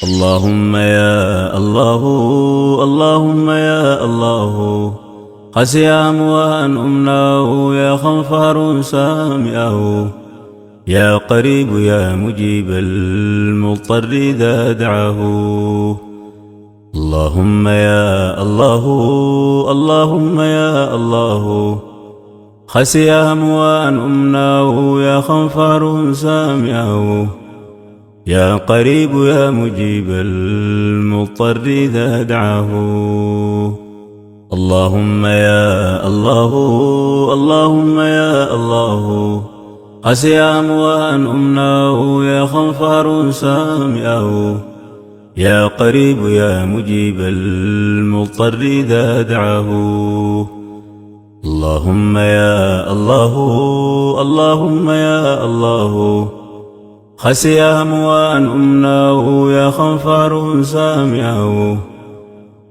اللهم يا الله، اللهم يا الله، قسيا موان أمناه يا خنفر سامعه، يا قريب يا مجيب المضطر إذا دعاه. اللهم يا الله، اللهم يا الله، خسيا موان أمناه يا خنفر سامعه، يا قريب يا مجيب المضطر إذا دعاه. اللهم يا الله، اللهم يا الله، قسيا موان أمناه يا خنفر سامعه، يا قريب يا مجيب المضطر إذا دعاه. اللهم يا الله، اللهم يا الله، خسيا موان أمناه يا خنفر سامعه،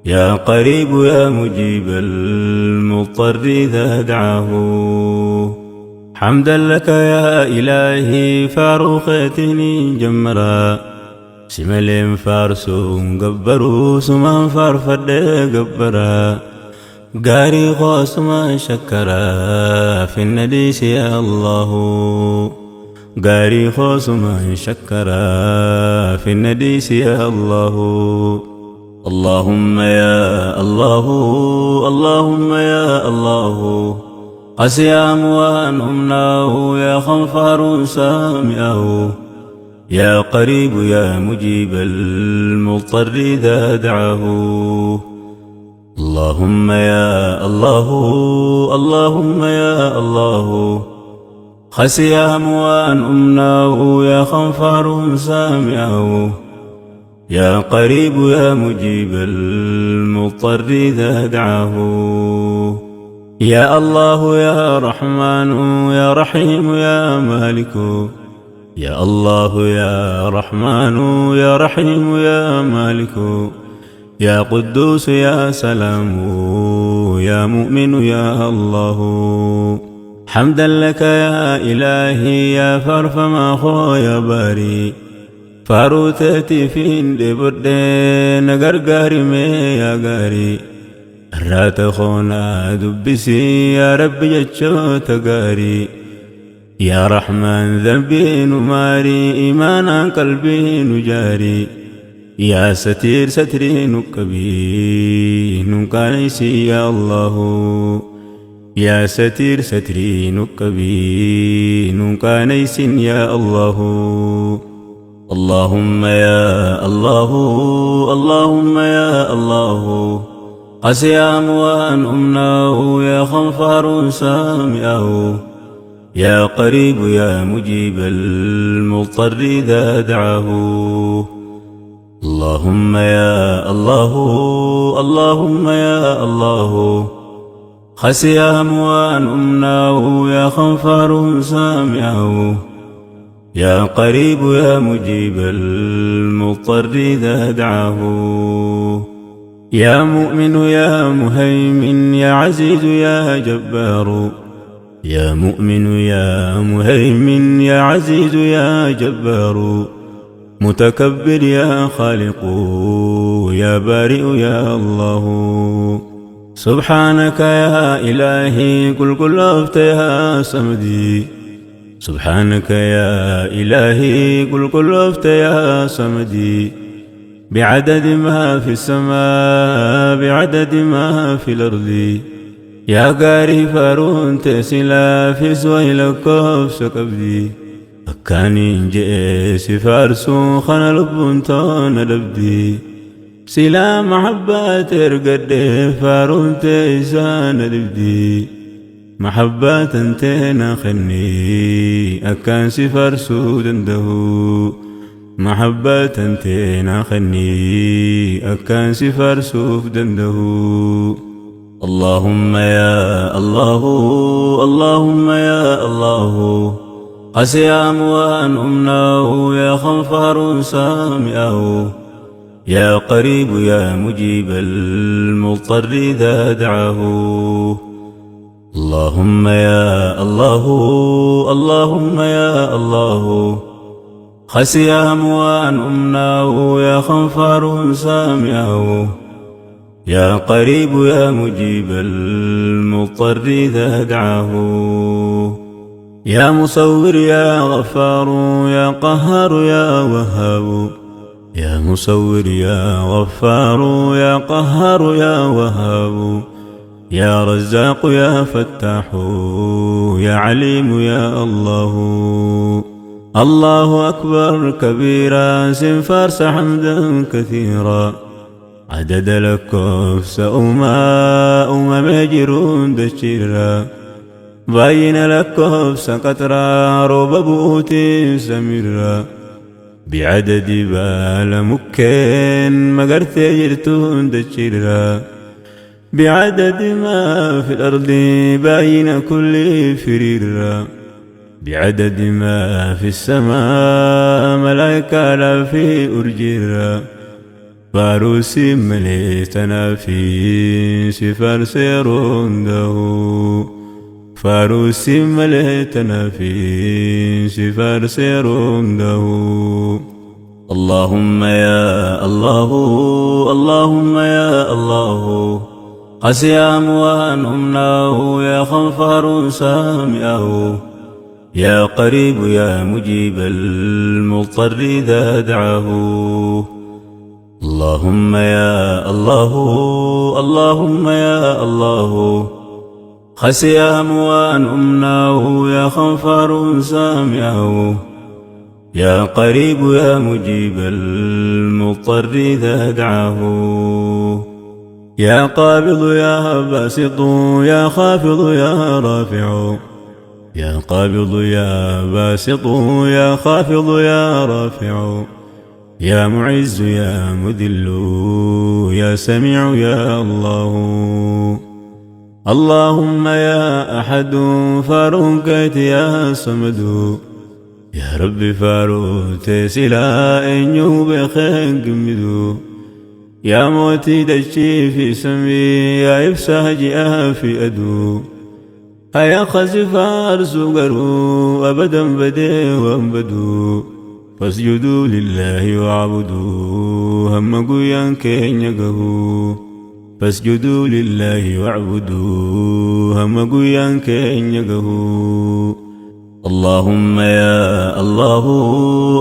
يا قريب يا مجيب المضطر إذا دعاه. حمدا لك يا إلهي فاروقتني جمرا، سملين فارسو قبرو سمان فارفد قبرا، قاري غوص ما شكرا في النديس يا الله، قاري غوص ما شكرا في النديس يا الله. اللهم يا الله، اللهم يا الله، قسيا موان أمناه يا خنفر سامعه، يا قريب يا مجيب المضطر إذا دعاه. اللهم يا الله، اللهم يا الله، خسيا موان أمناه يا خنفر سامعه، يا قريب يا مجيب المضطر إذا دعاه. يا الله يا رحمن يا رحيم يا مالك، يا الله يا رحمن يا رحيم يا مالك، يا قدوس يا سلام يا مؤمن يا الله. حمدا لك يا إلهي يا فرف ما خويا باري، فاروتتي فين دبردين غرغاري مي يا غاري، رات خونا دبسي يا ربي جتشو تغاري. يا رحمن ذنبي نماري إيمانا قلبي نجاري، يا ستير ستري نكبي نكانيسي يا الله، يا ستير ستري نكبي نكانيسي يا الله. اللهم يا الله، اللهم يا الله، قسيا موان أمناه يا خنفر سامعه، يا قريب يا مجيب المضطر إذا دعاه. اللهم يا الله، اللهم يا الله، خسيا موان أمناه يا خنفر سامعه، يا قريب يا مجيب المضطر إذا دعاه. يا مؤمن يا مهيمن يا عزيز يا جبار، يا مؤمن يا مهيمن يا عزيز يا جبار، متكبر يا خالق يا بارئ يا الله. سبحانك يا إلهي قل أفت يا سمدي، سبحانك يا إلهي قل أفت يا سمدي، بعدد ما في السماء بعدد ما في الأرض، يا قاري فارون تسلا في سويل كوف كبدي، أكاني جيس فارسو خنا لبنتون لبدي، سلا محبات ارقد فارون تيسان لبدي، محبات انتنا خني أكان سفارسو دندهو، محبات انتنا خني أكان سفارسو دندهو. اللهم يا الله، اللهم يا الله، قسيا موان أمناه يا خنفر سامعه، يا قريب يا مجيب المضطر إذا دعاه. اللهم يا الله، اللهم يا الله، خسي أموان أمناه يا خنفر سامعه يا قريب يا مجيب المضطر إذا دعاه يا مصور يا غفار يا قهار يا وهاب يا مصور يا غفار يا قهار يا وهاب يا رزاق يا فتاح يا عليم يا الله الله أكبر كبيرا سنفارس حمدا كثيرا عدد لكوف أمم مجرون دشيرا باين لكوف سقطرا روب بوت سميرا بعدد بال مكين مقرت جرتون دشيرا بعدد ما في الأرض باين كل فريرا بعدد ما في السماء ملائكة لا في أرجيرا فاروس مليتنا في سفر سيرون دهو فاروس مليتنا في سفر سيرون دهو اللهم يا الله اللهم يا الله قسي أموان أمناه يا خنفر سامعه يا قريب يا مجيب المضطر إذا دعاه اللهم يا الله اللهم يا الله خسي أموان أمناه يا خنفر سامعه يا قريب يا مجيب المضطر إذا دعاه يا قابض يا باسط يا خافض يا رافع يا قابض يا باسط يا خافض يا رافع يا معز يا مذل يا سميع يا الله اللهم يا أحد فاروقت يا صمد يا رب فاروت سلا إنيو بخير قمدو يا موتي دشي في سمي يا إفساج في أدو هيا خزفار سوغرو أبدا بدي وانبدو فاسجدوا لله واعبدوا هم قيان كين يقهو فاسجدوا لله واعبدوا هم قيان كين يقهو اللهم يا الله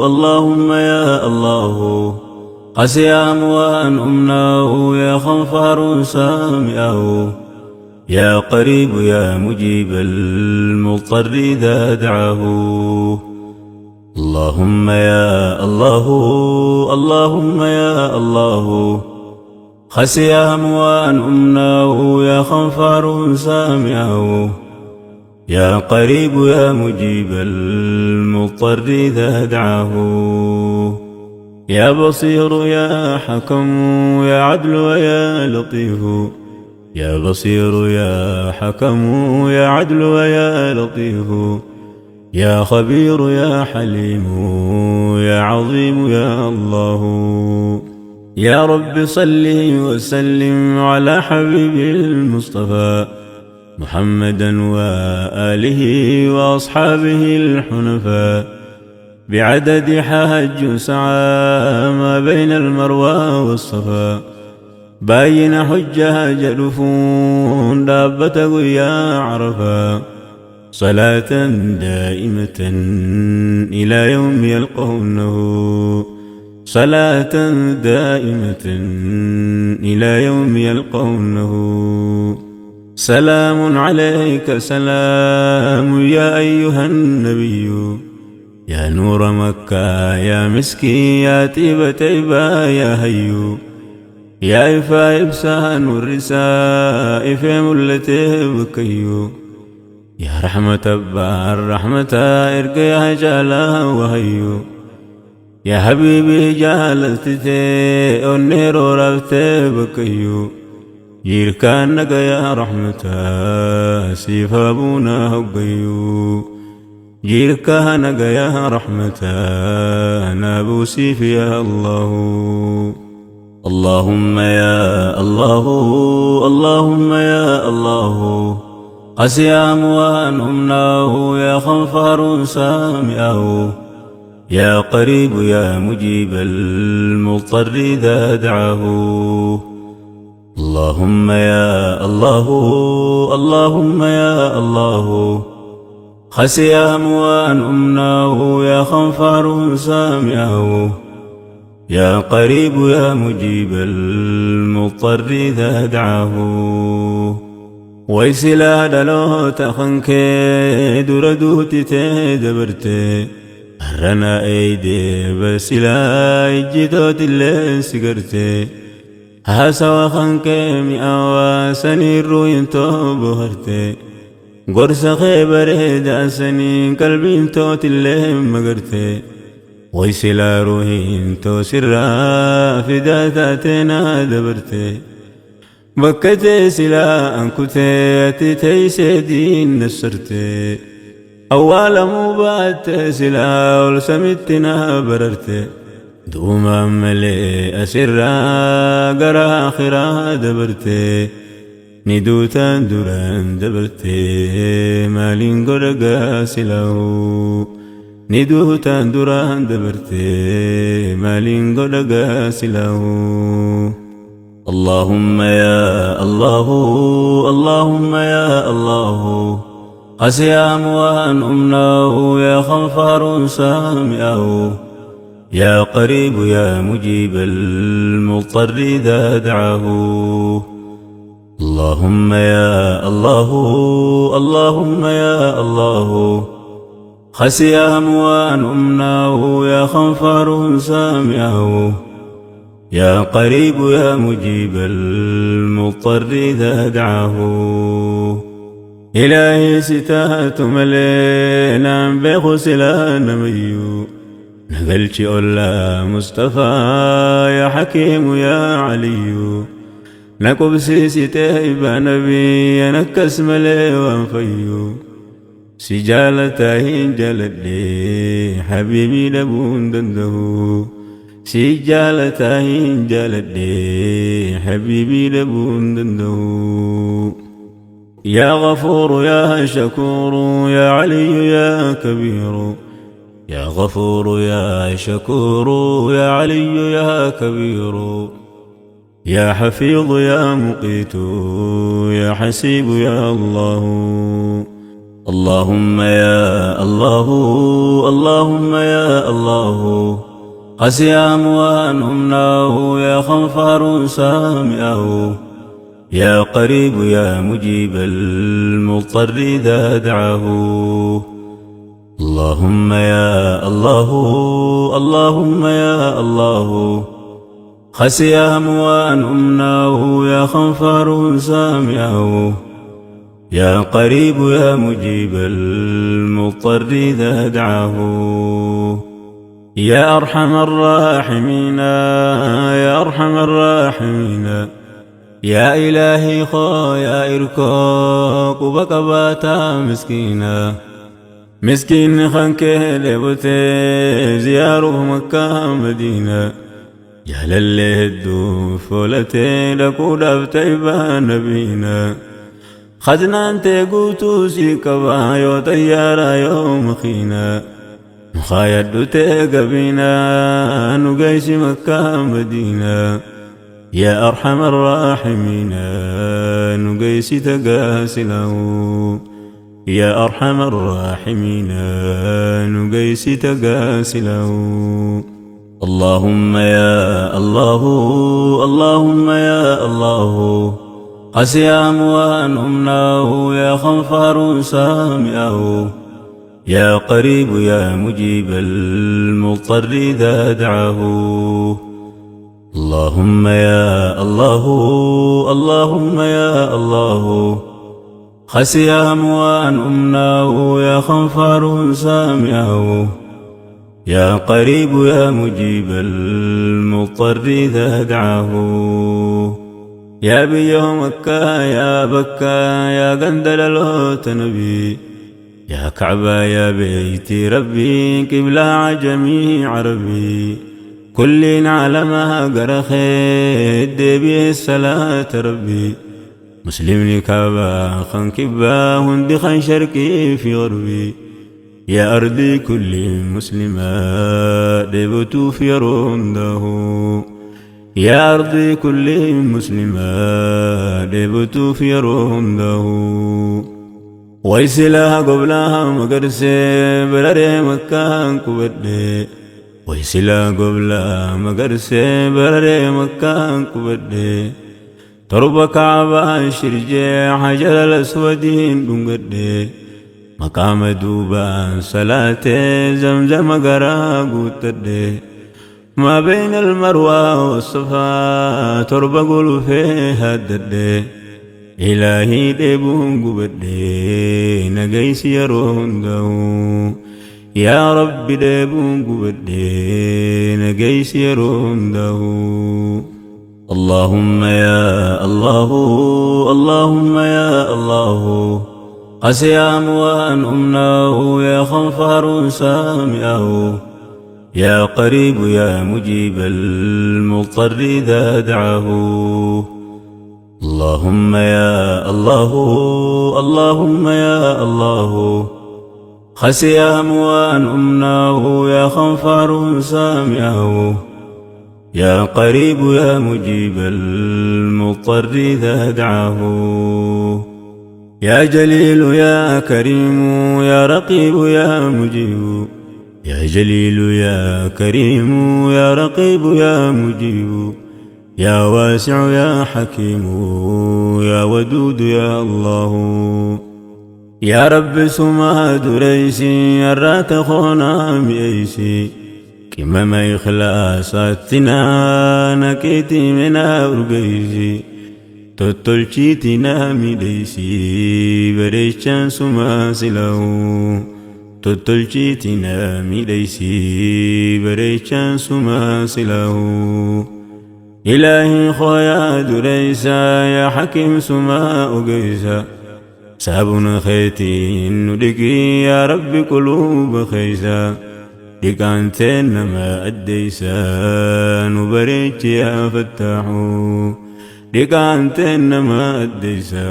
اللهم يا الله قسي أموان أمناه يا خنفر سامعه يا قريب يا مجيب المضطر إذا دعاه اللهم يا الله اللهم يا الله خسي أموان أمناه يا خنفر سامعه يا قريب يا مجيب المضطر إذا دعاه يا بصير يا حكم يا عدل ويا لطيف يا بصير يا حكم يا عدل ويا لطيف يا خبير يا حليم يا عظيم يا الله يا رب صل وسلم على حبيب المصطفى محمدا وآله وأصحابه الحنفاء بعدد حج سعى ما بين المروى والصفا باين حجها جلفون دابة يا عرفا صلاة دائمة إلى يوم يلقونه صلاة دائمة إلى يوم يلقونه سلام عليك سلام يا أيها النبي يا نور مكة يا مسكي يا طيبة عبا يا هيو يا إفا إبسان والرساء في ملته بكيو يا رحمة بار رحمة إرق يا جالا وهيو يا حبيبي جالتي والنير ورفته بكيو يركانك يا رحمة سيف أبونا هقيو جيركانك يا رحمة نابو سيف يا الله اللهم يا الله اللهم يا الله قسي أموان أمناه يا خنفر سامعه يا قريب يا مجيب المضطر إذا دعاه. اللهم يا الله اللهم يا الله خسي أموان أمناه يا خنفر سامعه. يا قريب يا مجيب المضطر إذا دعاه. ويسلا دلو تخنك دردوت تدبرت أرنا أيدي بسلا إجدوت اللي سكرت هاسا وخنك مئة سنين روين بهرت قرص خيبر داسني قلبي توت اللي مقرت ويسلا روين تو سرا في داتاتنا دبرت بكت سلا أنكتت تيسدين نسرت أول مبات سلا ولسمتنا بررت دوما ملي أسرا قرا آخرا دبرت ندوتا دران دبرت مالين قرقا سلاو ندوتا دران دبرت مالين قرقا سلاو. اللهم يا الله اللهم يا الله قسي أموان أمناه يا خنفر سامعه. يا قريب يا مجيب المضطر إذا دعاه. اللهم يا الله اللهم يا الله خسي أموان أمناه يا خنفر سامعه. يا قريب يا مجيب المضطر إذا دعاه. إلهي ستات ملينا بغسلا نميو نقلت أولا مصطفى يا حكيم يا علي نكب سيستيبا نبي نكس ملي وانفيو سجالتين جلدي حبيبي لبون دنده سجالتين جلدي حبيبي لبون دنده. يا غفور يا شكور يا علي يا كبير. يا غفور يا شكور يا علي يا كبير. يا حفيظ يا مقيت يا حسيب يا الله. اللهم يا الله اللهم يا الله قسي أموان أمناه يا خنفر سامعه. يا قريب يا مجيب المضطر إذا دعاه. اللهم يا الله اللهم يا الله خسي أموان أمناه يا خنفر سامعه. يا قريب يا مجيب المضطر إذا دعاه. يا أرحم الراحمين يا أرحم الراحمين يا إلهي خو يا إركوك وبكباتا مسكينا مسكين خانك لبوتي زياره مكة مدينة يا للي هدو فولتي لكو دفتيبا نبينا خدنا انت قوتو سيكبا يو طيارا يوم خينا مخايدو تيقبينا نقايس مكة مدينة يا أرحم الراحمين نقيس تقاسله. يا أرحم الراحمين نقيس تقاسله. اللهم يا الله اللهم يا الله قسي أموان أمناه يا خنفر سامعه. يا قريب يا مجيب المضطر إذا دعاه. اللهم يا الله اللهم يا الله خسي أموان أمناه يا خنفر سامعه. يا قريب يا مجيب المضطر إذا دعاه. يا بيوم مكة يا بكا يا قندل الوت نبي يا كعبة يا بيتي ربي قبلة جميع عربي كل علمها قرخيد به الصلاة ربي مسلم كعبة خن كبا هندي خن شرقي في غربي يا أرضي كل مسلمة دبتو في رونده يا أرضي كل مسلمة دبتو في رونده ويسلا قبلها مقرسي برري مكان كبدي ويسلا قبلها مقرسي برري مكان كبدي تربة كعبة شرجي حجر الأسودين دنقدي مقام دوبا صلاة زمزم قراغو تدي ما بين المروة والصفا تربة قلو فيها الددي إلهي ديبون قبدي نقيس يرون دو يا رب ديبون قبدي نقيس يرون دو اللهم يا الله اللهم يا الله قسيام وأن أمناه يا خنفر سامعه يا قريب يا مجيب المضطر إذا دعاه اللهم يا الله اللهم يا الله خسيام وأن أمناه يا خنفر سامعه يا قريب يا مجيب المضطر إذا دعاه يا جليل يا كريم يا رقيب يا مجيب يا جليل يا كريم يا رقيب يا مجيب يا واسع يا حكيم يا ودود يا الله يا رب سماد ريسي الرات خونا ميسي كما ما إخلاصاتنا نكيتي من أرقيسي تطلشيتنا ميديسي بريشان سما سلو تطلشيتنا ميديسي بريشان سما سلو إلهي خويا دريسا يا حكيم سما أقيسا سابنا خيتي ندقي يا رب قلوب خيسا ديكانتين ما أديسا نبريك يا فتاحو ديكانتين ما أديسا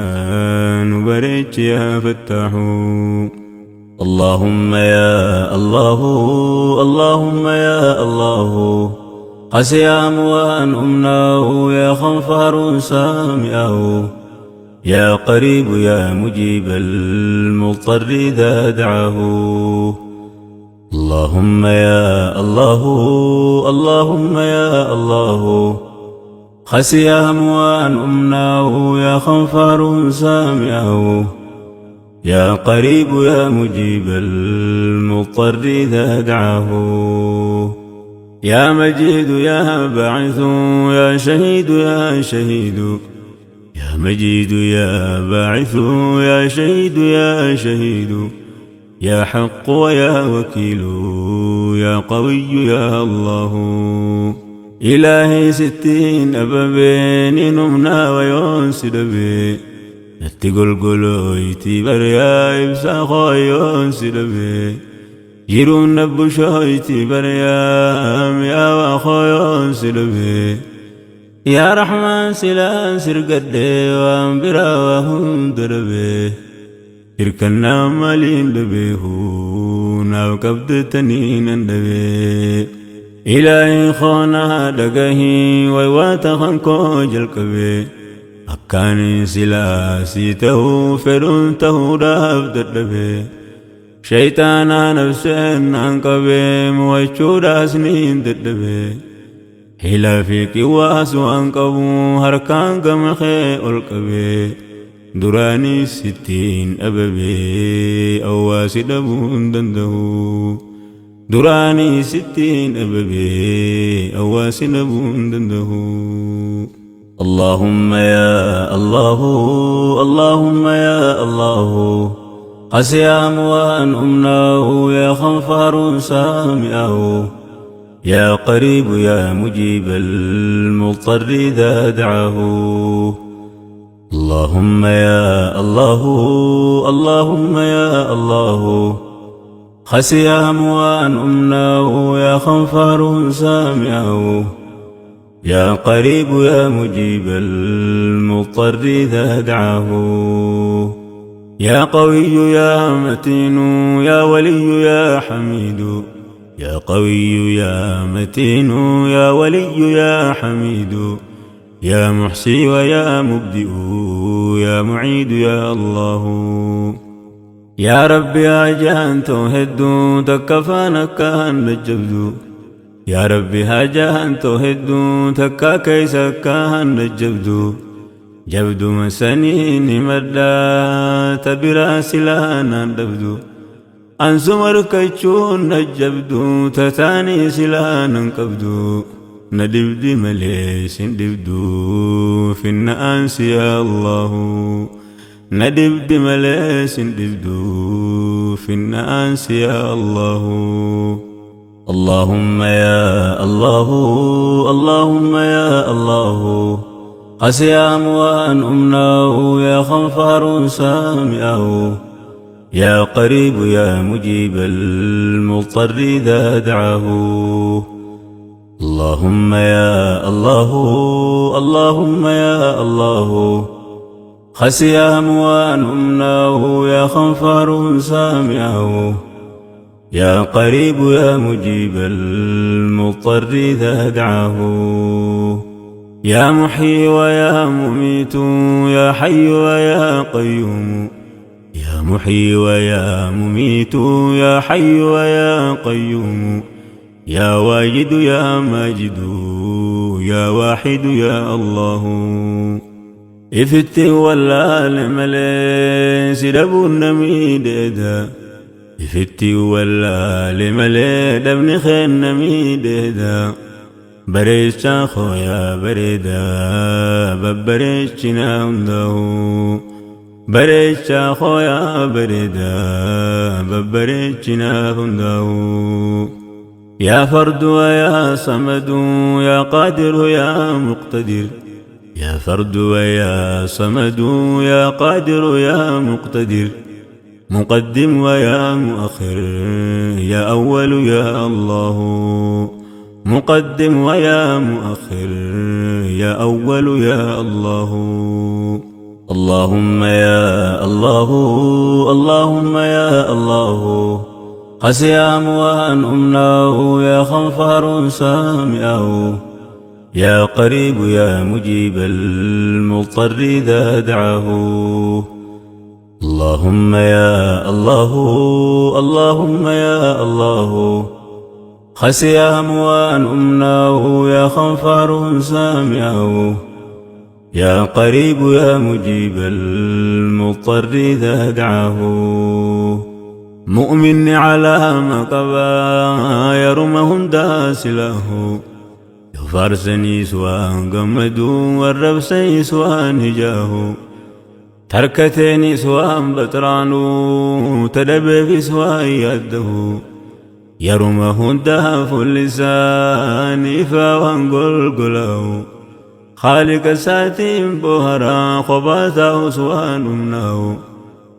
نبريك يا فتاحو اللهم يا الله اللهم يا الله قسيام وأن أمناه يا خنفر سامعه يا قريب يا مجيب المضطر إذا دعاه اللهم يا الله اللهم يا الله خسيام وأن أمناه يا خنفر سامعه يا قريب يا مجيب المضطر إذا دعاه يا مجيد يا باعث يا شهيد يا شهيد يا مجيد يا باعث يا شهيد يا شهيد يا حق ويا وكيل يا قوي يا الله إلهي 60 أبابين نمنا ويونس دبي نتقل قلويتي بريا إبسا خويونس دبي جيرون نبو شويتي بريام يا واخويون سلبي يا رحمن سلان سرقدي وانبرا وهم دربي إركنا مالين دبيهون وكبد تنين دبي إلهي خونا دقهي ويواتا خنكو جلقبي أكاني سلاسيته فرنته رابد دبي شيطانا نفسين أنقبي موجودا سنين ددبي هلا فيك واسو أنقبو هركان قمخي ألقبي دراني 60 أببي أواسي دبون دندهو دراني 60 أببي أواسي دبون دندهو اللهم يا الله اللهم يا الله قسيام وأن أمناه يا خنفر سامعه يا قريب يا مجيب المضطر إذا دعاه اللهم يا الله اللهم يا الله خسيام وأن أمناه يا خنفر سامعه يا قريب يا مجيب المضطر إذا دعاه يا قوي يا متين يا ولي يا حميد يا قوي يا متين يا ولي يا حميد يا محصي ويا مبدئ يا معيد يا الله يا ربي هاجان توهد تكفانا كان نجبد يا ربي هاجان توهد تكا كيس كان نجبد جبد مسنين مدى تبرا سلانا دبد أنسمر كيشون نجبد تتاني سلانا كبد ندبد مليس دبد في الناس يا الله ندبد مليس دبد في الناس يا الله اللهم يا الله اللهم يا الله قسيام وأن أمناه يا خنفر سامعه يا قريب يا مجيب المضطر إذا دعاه اللهم يا الله اللهم يا الله خسيام وأن أمناه يا خنفر سامعه يا قريب يا مجيب المضطر إذا دعاه يا محيي ويا مميت يا حي ويا قيوم يا محيي ويا مميت يا حي ويا قيوم يا واجد يا ماجد يا واحد يا الله إفت ولا لملي سدب النميد إذا إفت ولا لملي دبن خين نميد إذا بريشا خويا بريدا ببريشنا عنده بريشا خويا بريدا ببريشنا عنده يا فرد ويا صمد يا قادر يا مقتدر يا فرد ويا صمد يا قادر يا مقتدر مقدم ويا مؤخر يا أول يا الله مقدم ويا مؤخر يا أول يا الله اللهم يا الله اللهم يا الله قسيام وأن أمناه يا خنفر سامعه يا قريب يا مجيب المضطر إذا دعاه اللهم يا الله اللهم يا الله خسيام وأن أمناه يا خنفر سامعه يا قريب يا مجيب المضطر إذا دعاه مؤمن على ما قبا يرمهم داسله يفارسني سوان قمدوا والرب سيسوان هجاه تركتني سوان بطرانو تدب سوان يده يرمه الدهف اللسان فوان قلقله خالق ساتين بهرا خباته سوان امناه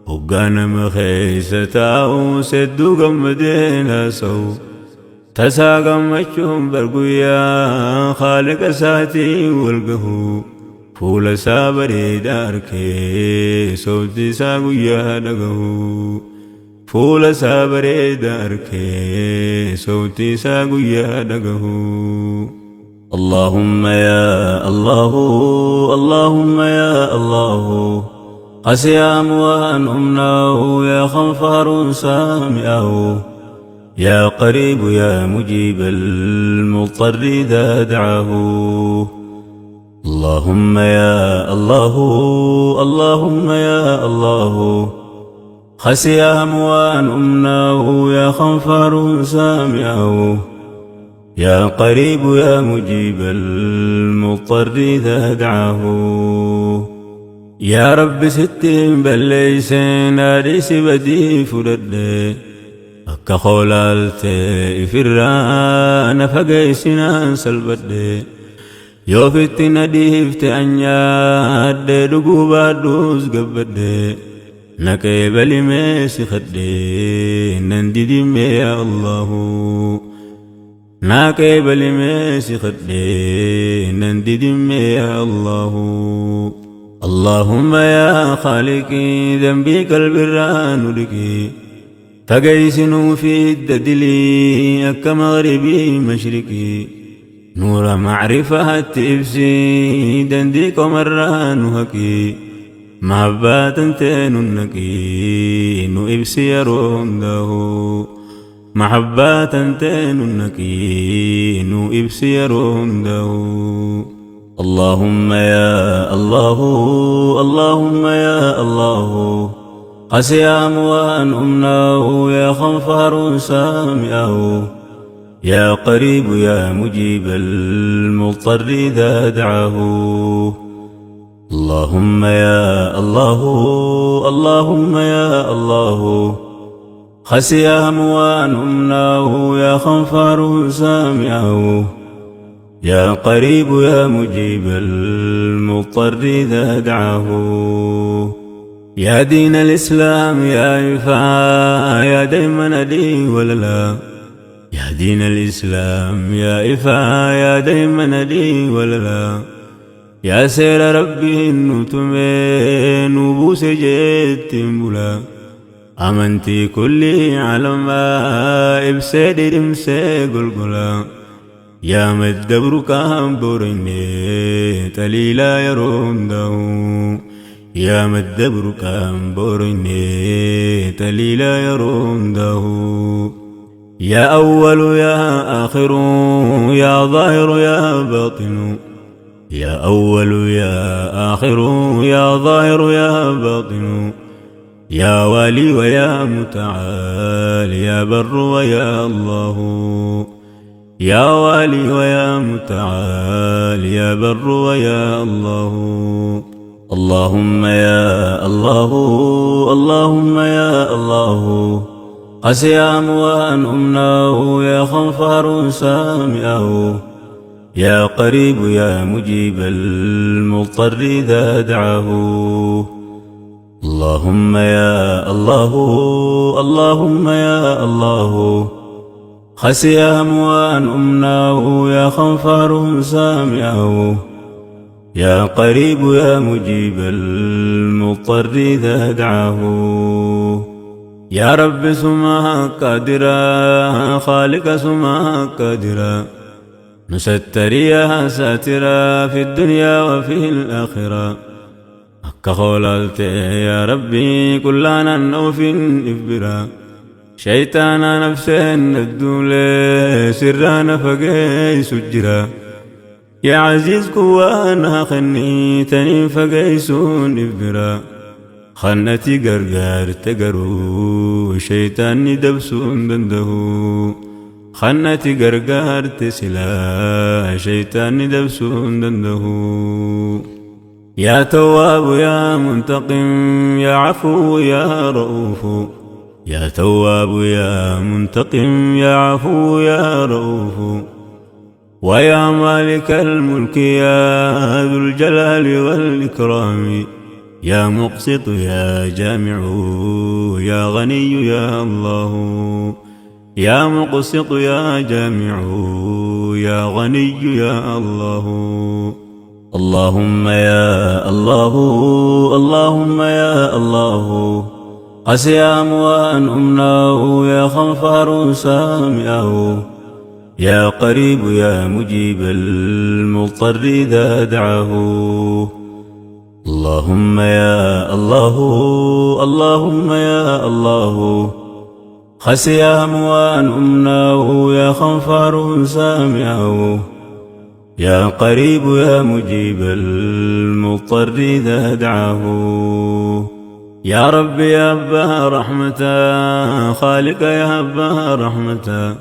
وقانا مخيستاه سدو قمدين سو تساقا مجهم برقويا خالق ساتي والقهو فول سابري داركي صوتي ساقويا لقهو فول سابري داركي صوتي ساقويا لقهو اللهم يا الله اللهم يا الله قسيام وأن أمناه يا خنفر سامعه يا قريب يا مجيب المضطر إذا دعاه اللهم يا الله اللهم يا الله خسيام وأن أمناه يا خنفر سامعه يا قريب يا مجيب المضطر إذا دعاه يا رب ستين بليسين أريس بدي فرد أكا خولالتي فران فقيسنا سلبد يوفت نديفت أنياد دقوبا دوز قبد نكي بلميسي خدي نندي يا الله ناكي بلميسي خدي نندي يا الله اللهم يا خالقي ذنبي كالبران لكي فقيسنوا في الددلي أك مغربي مشرقي نور معرفة تبسي دنديك مران هكي محبات تننكي نو إبسي يرونده محبات تننكي نو إبسي يرونده اللهم يا الله اللهم يا الله قسيام وأن أمناه يا خنفر سامعه يا قريب يا مجيب المضطر إذا دعاه اللهم يا الله اللهم يا الله خسيام وأن أمناه يا خنفر سامعه يا قريب يا مجيب المضطر إذا دعاه يا دين الإسلام يا إفا يا ديمن لي وللا يا دين الإسلام يا إفا يا ديمن لي وللا يا سير ربي النتمين وبوس جيت بلا أمنتي كلي على ما إبسد إمسي قلقلا يا مدبر كام بوريني تليلا يرونده يا مدبر كام بوريني تليلا يرونده يا أول يا آخر يا ظاهر يا باطن يا أول يا آخر يا ظاهر يا باطن يا والي ويا متعال يا بر ويا الله يا والي ويا متعال يا بر ويا الله اللهم يا الله اللهم يا الله قسيام وأن أمناه يا خنفر سامعه يا قريب يا مجيب المضطر إذا دعاه اللهم يا الله اللهم يا الله خسيام وأن أمناه يا خنفر سامعه يا قريب يا مجيب المضطر إذا دعاه يا رب سماك قادرا خالق سماك قادرا نستر يا ساترا في الدنيا وفي الآخرة كخولالت يا ربي كلنا نوف إفبرا شيطانا نفسين الدولة سرانا فقاي سجرا يا عزيز كوانا خني تنين فقايسون إفبرا خنتي قرقار تقرو شيطاني دبسون دندهو خنتي قرقار تسلا شيطاني دبسون دندهو يا تواب يا منتقم يا عفو يا رؤوف يا تواب يا منتقم يا عفو يا رؤوف ويا مالك الملك يا ذو الجلال والإكرام يا مقسط يا جامع يا غني يا الله يا مقسط يا جامع يا غني يا الله اللهم يا الله اللهم يا الله قسيام وأن أمناه يا خنفر سامعه يا قريب يا مجيب المضطر إذا دعاه اللهم يا الله اللهم يا الله خسيام وأن أمناه يا خنفر سامعه يا قريب يا مجيب المضطر إذا دعاه يا رب يا أبا رحمة خالق يا أبا رحمة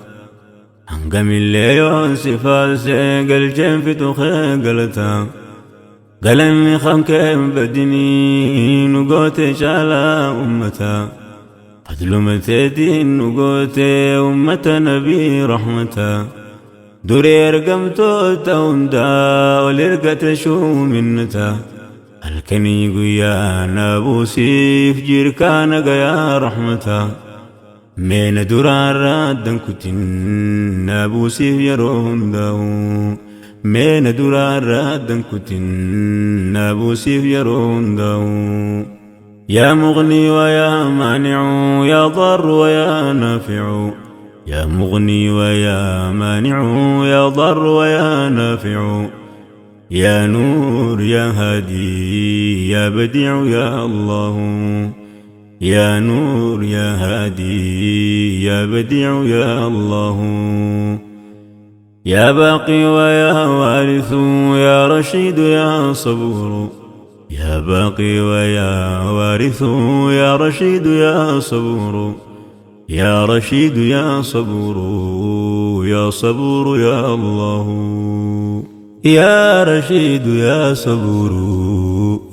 أنقم اللي يوسف قل جنفت خيقلتا قلني خمك بدني نقوت شالا أمتا فضل متدين نقوت أمة نبي رحمتا دوري رقمتو توندا ولرقت شو منتا الكني قيا نابوسيف جيركان قيا رحمتا من درار ردن كتن نابوسيف يرون داو من درار رادن كتن أبو سيف يرون داو يا مغني ويا مانع يا ضر ويا نافع يا مغني ويا مانع يا ضر ويا نافع يا نور يا هادي يا بديع يا الله يا نور يا هادي يا بديع يا الله يا باقي ويا وارث يا رشيد يا صبور يا باقي ويا وارث يا رشيد يا صبور يا رشيد يا صبور يا صبور يا الله يا رشيد يا صبور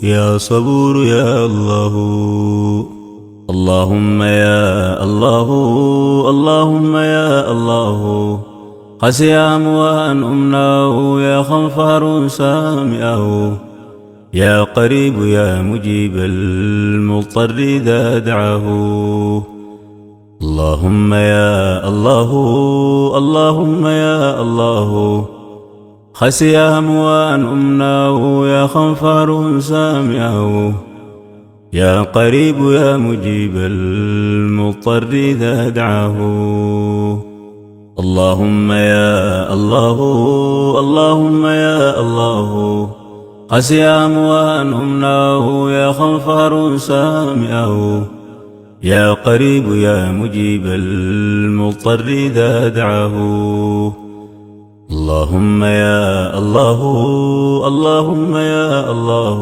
يا صبور يا الله اللهم يا الله اللهم يا الله قسي أموان أمناه يا خنفر سامعه يا قريب يا مجيب المضطر إذا دعاه اللهم يا الله اللهم يا الله خسي أموان أمناه يا خنفر سامعه يا قريب يا مجيب المضطر إذا دعاه اللهم يا الله اللهم يا الله قسي أموان أمناه يا خنفر سامعه يا قريب يا مجيب المضطر إذا دعاه اللهم يا الله اللهم يا الله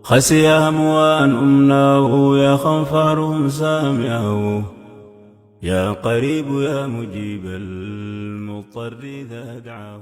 خسي أموان أمناه يا خنفر سامعه يا قريب يا مجيب المضطر إذا دعاه